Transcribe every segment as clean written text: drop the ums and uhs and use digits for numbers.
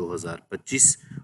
2025،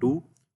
2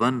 1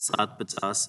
7:50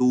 2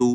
2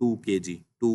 2 kg. 2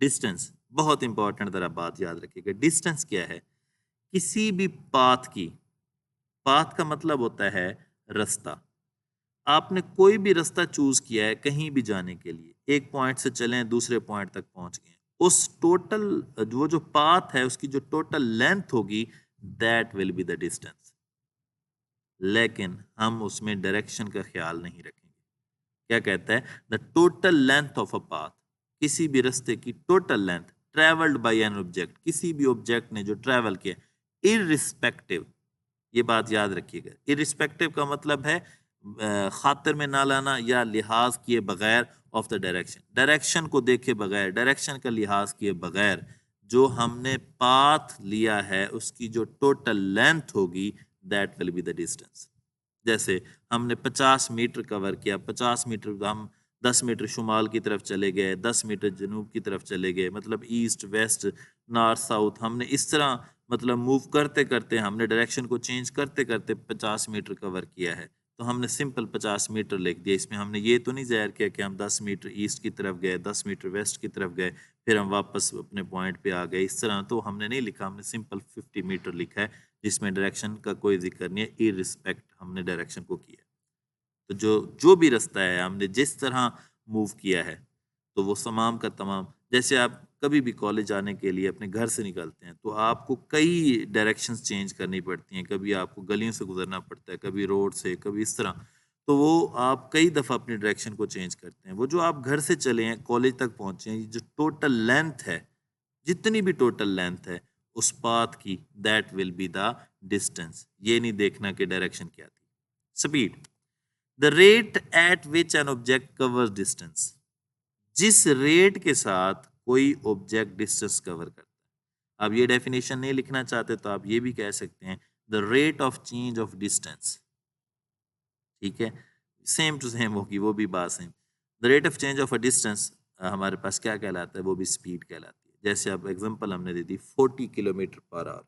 distance बहुत important ज़रा बात याद रखिएगा। डिस्टेंस क्या है? किसी भी पाथ की, पाथ का मतलब होता है रास्ता। आपने कोई भी रास्ता चूज किया है कहीं भी जाने के लिए, एक पॉइंट से चलें दूसरे पॉइंट तक पहुंच गए, उस टोटल वो जो पाथ है उसकी जो टोटल लेंथ होगी that will be the distance. लेकिन हम उसमें डायरेक्शन का ख्याल नहीं रखेंगे। क्या कहता है? The total length of a path, किसी भी रास्ते की total length travelled by an object, किसी भी ऑब्जेक्ट ने जो ट्रेवल किया, इररिस्पेक्टिव, ये बात याद रखिएगा। इररिस्पेक्टिव का मतलब है खातिर में ना लाना या लिहाज किए बगैर ऑफ द डायरेक्शन, डायरेक्शन को देखे बगैर, डायरेक्शन का लिहाज किए बगैर जो हमने पाथ लिया है उसकी जो टोटल लेंथ होगी that will be the distance. जैसे हमने 50 मीटर कवर किया, 50 मीटर हम 10 मीटर शुमाल की तरफ चले गए, 10 मीटर जनूब की तरफ चले गए, मतलब ईस्ट वेस्ट नॉर्थ साउथ, हमने इस तरह मतलब मूव करते करते, हमने डायरेक्शन को चेंज करते करते 50 मीटर कवर किया है। तो हमने सिंपल 50 मीटर लिख दिया। इसमें हमने ये तो नहीं ज़ाहिर किया कि हम 10 मीटर ईस्ट की तरफ गए, 10 मीटर वेस्ट की तरफ गए, फिर हम वापस अपने पॉइंट पे आ गए, इस तरह तो हमने नहीं लिखा। हमने सिंपल 50 मीटर लिखा है जिसमें डायरेक्शन का कोई जिक्र नहीं है, इररिस्पेक्ट हमने डायरेक्शन को किया। तो जो जो भी रास्ता है हमने जिस तरह मूव किया है तो वो तमाम का तमाम, जैसे आप कभी भी कॉलेज आने के लिए अपने घर से निकलते हैं तो आपको कई डायरेक्शंस चेंज करनी पड़ती हैं, कभी आपको गलियों से गुजरना पड़ता है, कभी रोड से, कभी इस तरह। तो वो आप कई दफ़ा अपनी डायरेक्शन को चेंज करते हैं। वो जो आप घर से चले हैं कॉलेज तक पहुंचे हैं, ये जो टोटल लेंथ है, जितनी भी टोटल लेंथ है उस पाथ की, that will be the distance. ये नहीं देखना कि डायरेक्शन क्या थी। Speed, the rate at which an object covers distance, जिस रेट के साथ कोई ऑब्जेक्ट डिस्टेंस कवर करता है। आप ये डेफिनेशन नहीं लिखना चाहते तो आप ये भी कह सकते हैं the rate of change of distance. ठीक है, सेम टू सेम होगी वो भी बात same. The rate of change of a distance हमारे पास क्या कहलाता है? वो भी स्पीड कहलाती है। जैसे अब एग्जांपल हमने दे दी 40 किलोमीटर पर आवर।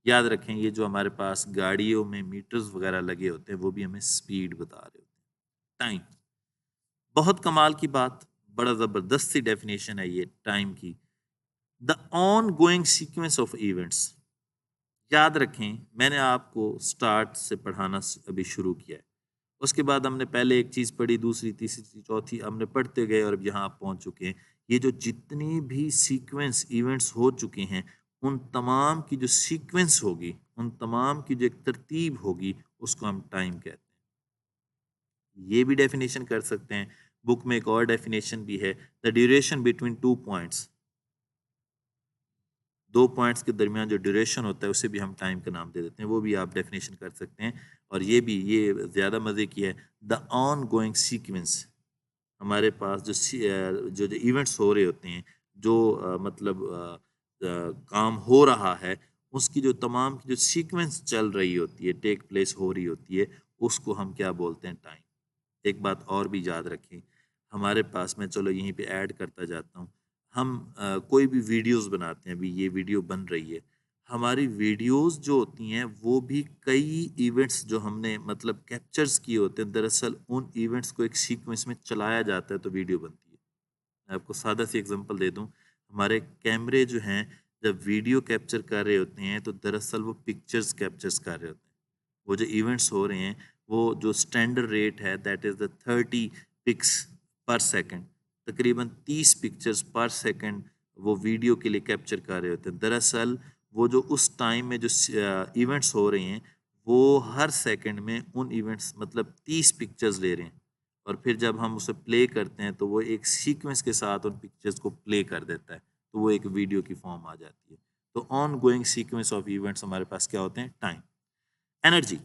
याद रखें ये जो हमारे पास गाड़ियों में मीटर्स वगैरह लगे होते हैं वो भी हमें स्पीड बता रहे होते हैं। टाइम, बहुत कमाल की बात, बड़ा ज़बरदस्त सी डेफिनेशन है ये टाइम की। The on going sequence of events. याद रखें मैंने आपको स्टार्ट से पढ़ाना अभी शुरू किया है, उसके बाद हमने पहले एक चीज़ पढ़ी, दूसरी, तीसरी, चौथी, हमने पढ़ते गए और अब यहाँ आप पहुँच चुके हैं। ये जो जितनी भी सीक्वेंस इवेंट्स हो चुके हैं उन तमाम की जो सीक्वेंस होगी, उन तमाम की जो एक तरतीब होगी उसको हम टाइम कहते हैं। ये भी डेफिनेशन कर सकते हैं। बुक में एक और डेफिनेशन भी है, the duration between two points. दो पॉइंट्स के दरमियान जो ड्यूरेशन होता है उसे भी हम टाइम का नाम दे देते हैं, वो भी आप डेफिनेशन कर सकते हैं। और ये भी, ये ज़्यादा मज़े की है, द ऑन गोइंग सीक्वेंस। हमारे पास जो जो इवेंट्स हो रहे होते हैं, जो काम हो रहा है, उसकी जो तमाम की जो सीक्वेंस चल रही होती है, टेक प्लेस हो रही होती है, उसको हम क्या बोलते हैं? टाइम। एक बात और भी याद रखें, हमारे पास, मैं चलो यहीं पे ऐड करता जाता हूँ, हम कोई भी वीडियोस बनाते हैं, अभी ये वीडियो बन रही है, हमारी वीडियोस जो होती हैं वो भी कई इवेंट्स जो हमने मतलब कैप्चर्स किए होते हैं, दरअसल उन इवेंट्स को एक सीक्वेंस में चलाया जाता है तो वीडियो बनती है। मैं आपको सादा सी एग्जांपल दे दूं, हमारे कैमरे जो हैं जब वीडियो कैप्चर कर रहे होते हैं तो दरअसल वो पिक्चर्स कैप्चर्स कर रहे होते हैं। वो जो इवेंट्स हो रहे हैं वो जो स्टैंडर्ड रेट है दैट इज़ द 30 पिक्स पर सेकंड, तकरीबन 30 पिक्चर्स पर सेकंड वो वीडियो के लिए कैप्चर कर रहे होते हैं। दरअसल वो जो उस टाइम में जो इवेंट्स हो रहे हैं वो हर सेकंड में उन इवेंट्स मतलब 30 पिक्चर्स ले रहे हैं, और फिर जब हम उसे प्ले करते हैं तो वो एक सीक्वेंस के साथ उन पिक्चर्स को प्ले कर देता है, तो वो एक वीडियो की फॉर्म आ जाती है। तो on going sequence of events हमारे पास क्या होते हैं? Time. Energy,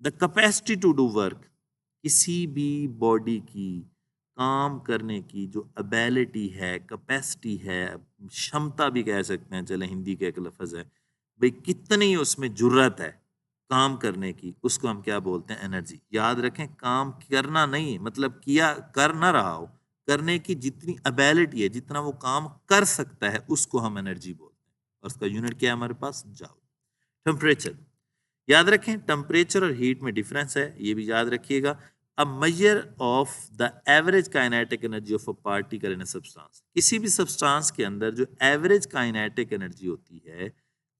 the capacity to do work, किसी भी बॉडी की काम करने की जो एबिलिटी है, कैपेसिटी है, क्षमता भी कह सकते हैं, चले हिंदी का एक लफ्ज़ है, भाई कितनी उसमें जुर्रत है काम करने की, उसको हम क्या बोलते हैं? एनर्जी। याद रखें काम करना नहीं, मतलब किया कर ना रहा हो, करने की जितनी एबिलिटी है, जितना वो काम कर सकता है उसको हम एनर्जी बोलते हैं, और उसका यूनिट क्या है हमारे पास? जूल। टेम्परेचर, याद रखें टेम्परेचर और हीट में डिफरेंस है, ये भी याद रखिएगा। a measure of the average kinetic energy of a particle in a substance. किसी भी substance के अंदर जो average kinetic energy होती है,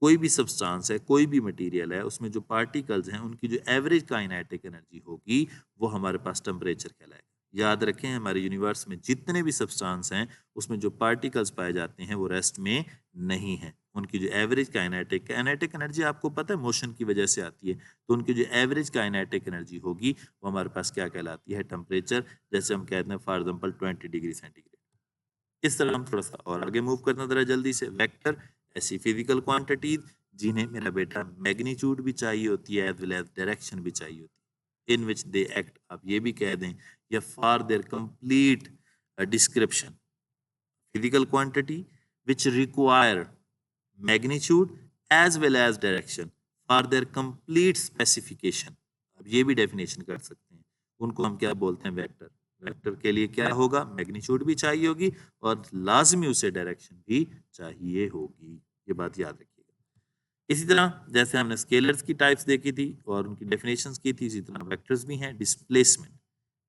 कोई भी substance है, कोई भी material है, उसमें जो particles हैं उनकी जो average kinetic energy होगी वो हमारे पास temperature कहलाएगा. याद रखें हमारे यूनिवर्स में जितने भी सब्सटेंस हैं उसमें जो पार्टिकल्स पाए जाते हैं वो रेस्ट में नहीं है. उनकी जो एवरेज काइनेटिक एनर्जी आपको पता है मोशन की वजह से आती है, तो उनकी जो एवरेज काइनेटिक एनर्जी होगी वो हमारे पास क्या कहलाती है, टेम्परेचर. जैसे हम कहते हैं फॉर एग्जांपल 20 डिग्री सेंटीग्रेड. इस तरह हम थोड़ा सा और आगे मूव करते हैं जरा जल्दी से. वेक्टर ऐसी फिजिकल क्वांटिटीज जिन्हें मेरा बेटा मैग्नीट्यूड भी चाहिए होती है एज वेल एज डायरेक्शन भी चाहिए होती है, इन विच दे एक्ट. आप ये भी कह दें या for their complete description physical quantity which require magnitude as well as direction for their complete specification. अब ये भी डेफिनेशन कर सकते हैं, उनको हम क्या बोलते हैं, वेक्टर. वेक्टर के लिए क्या होगा, मैग्नीट्यूड भी चाहिए होगी और लाजमी उसे डायरेक्शन भी चाहिए होगी. ये बात याद रखिएगा. इसी तरह जैसे हमने स्केलर्स की टाइप्स देखी थी और उनकी डेफिनेशंस की थी, इसी तरह वेक्टर्स भी हैं. Displacement,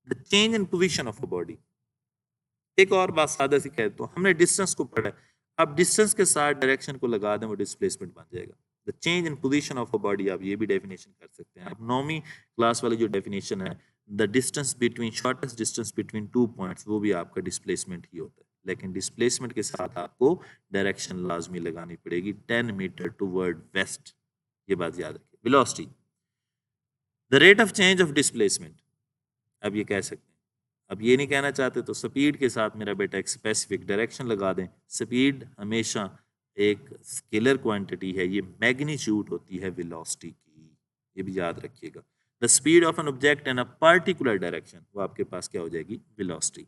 the change in position of a body. एक और बात सादा सी कह दो, हमने डिस्टेंस को पढ़ा है, अब डिस्टेंस के साथ डायरेक्शन को लगा दें वो डिस्प्लेसमेंट बन जाएगा. The change in position of a body, आप ये भी डेफिनेशन कर सकते हैं. अब 9वीं क्लास वाली जो डेफिनेशन है, the distance between shortest distance between 2 points, वो भी आपका डिस्प्लेसमेंट ही होता है. लेकिन डिस्प्लेसमेंट के साथ आपको डायरेक्शन लाजमी लगानी पड़ेगी. 10 मीटर टूवर्ड वेस्ट, ये बात याद रखिए. Velocity, the rate of change of displacement. अब ये कह सकते हैं, अब ये नहीं कहना चाहते तो स्पीड के साथ मेरा बेटा एक स्पेसिफिक डायरेक्शन लगा दें. स्पीड हमेशा एक स्केलर क्वांटिटी है, ये मैग्नीट्यूड होती है वेलोसिटी की, ये भी याद रखिएगा. The speed of an object in a particular direction, वो आपके पास क्या हो जाएगी, velocity.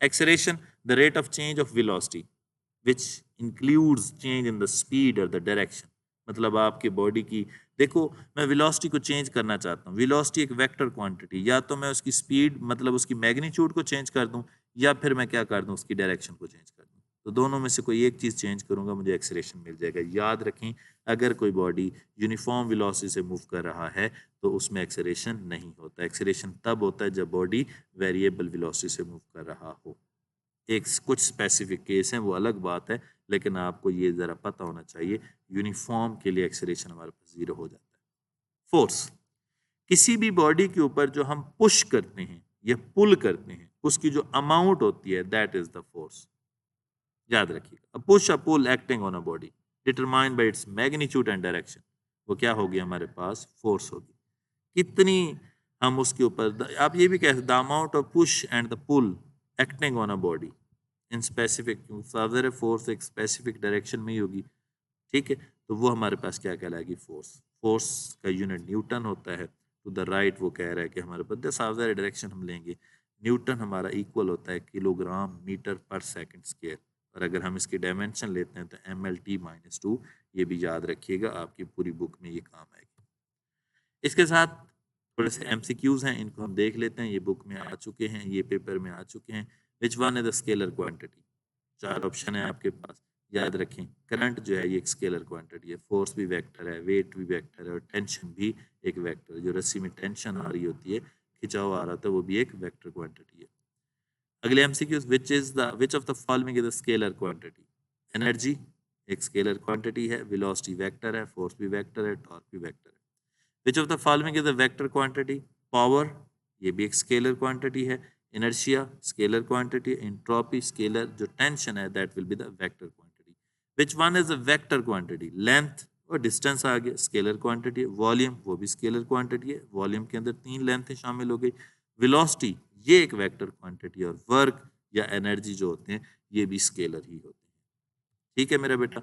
Acceleration, the rate of change of velocity which includes change in the speed और द डायरेक्शन. मतलब आपके बॉडी की, देखो मैं वेलोसिटी को चेंज करना चाहता हूँ, वेलोसिटी एक वेक्टर क्वांटिटी, या तो मैं उसकी स्पीड मतलब उसकी मैग्नीट्यूड को चेंज कर दूँ या फिर मैं क्या कर दूँ, उसकी डायरेक्शन को चेंज कर दूँ. तो दोनों में से कोई एक चीज़ चेंज करूँगा, मुझे एक्सेलरेशन मिल जाएगा. याद रखें अगर कोई बॉडी यूनिफॉर्म वेलोसिटी से मूव कर रहा है तो उसमें एक्सेलरेशन नहीं होता. एक्सेलरेशन तब होता है जब बॉडी वेरिएबल वेलोसिटी से मूव कर रहा हो. एक कुछ स्पेसिफिक केस हैं वो अलग बात है, लेकिन आपको ये ज़रा पता होना चाहिए यूनिफॉर्म के लिए एक्सेलरेशन हमारे पास 0 हो जाता है. फोर्स, किसी भी बॉडी के ऊपर जो हम पुश करते हैं या पुल करते हैं उसकी जो अमाउंट होती है दैट इज द फोर्स. याद रखिएगा. A push a pull acting on a body determined by its magnitude and direction, वो क्या होगी हमारे पास, फोर्स होगी. कितनी हम उसके ऊपर, आप ये भी कह सकते, the amount of push and the pull acting on a body in specific, ज़ाहिर फोर्स एक स्पेसिफिक डायरेक्शन में ही होगी. ठीक है, तो वो हमारे पास क्या कहलाएगी, फोर्स. फोर्स का यूनिट न्यूटन होता है. टू द राइट वो कह रहा है कि हमारे पास सारे डायरेक्शन हम लेंगे, न्यूटन हमारा इक्वल होता है किलोग्राम मीटर पर सेकंड स्क्वायर. और अगर हम इसकी डायमेंशन लेते हैं तो MLT-2, ये भी याद रखिएगा, आपकी पूरी बुक में ये काम आएगी. इसके साथ थोड़े से MCQs हैं, इनको हम देख लेते हैं. ये बुक में आ चुके हैं, ये पेपर में आ चुके हैं. Which one is the scalar quantity. 4 option है आपके पास, याद रखें. करंट जो है ये एक स्केलर क्वांटिटी है, फोर्स भी वेक्टर है, वेट भी वेक्टर है और टेंशन भी एक वेक्टर है. जो रस्सी में टेंशन आ रही होती है, खिंचाव आ रहा था, वो भी एक वेक्टर क्वांटिटी है. अगले MCQs, which of the following is the scalar quantity. Energy एक स्केलर क्वांटिटी है, वेलोसिटी वेक्टर है, फोर्स भी वेक्टर है, टॉर्क भी वेक्टर है. Which of the following is the vector quantity. Power ये भी एक स्केलर क्वांटिटी है, inertia scalar quantity, entropy scalar, जो टेंशन है that will be the vector quantity. Which one is the vector quantity. Length और distance आ गया, scalar quantity है. Volume वो भी स्केलर क्वांटिटी है, वॉल्यूम के अंदर 3 लेंथें शामिल हो गई. वेलोसिटी ये एक वेक्टर क्वांटिटी, और वर्क या एनर्जी जो होते हैं ये भी स्केलर ही होते हैं. ठीक है मेरा बेटा,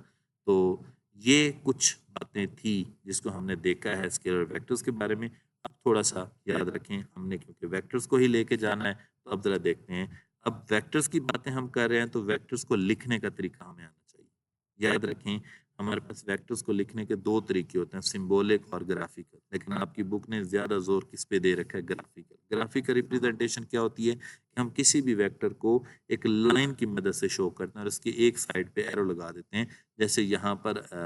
तो ये कुछ बातें थी जिसको हमने देखा है स्केलर वेक्टर्स के बारे में. अब थोड़ा सा याद रखें, हमने क्योंकि वेक्टर्स को ही लेके जाना है, तो अब जरा देखते हैं. अब वेक्टर्स की बातें हम कर रहे हैं तो वेक्टर्स को लिखने का तरीका हमें आना चाहिए. याद रखें हमारे पास वेक्टर्स को लिखने के 2 तरीके होते हैं, सिंबॉलिक और ग्राफिकल. लेकिन आपकी बुक ने ज़्यादा जोर किस पे दे रखा है, ग्राफिकल. ग्राफिकल रिप्रेजेंटेशन क्या होती है कि हम किसी भी वेक्टर को एक लाइन की मदद से शो करते हैं और उसकी एक साइड पे एरो लगा देते हैं. जैसे यहाँ पर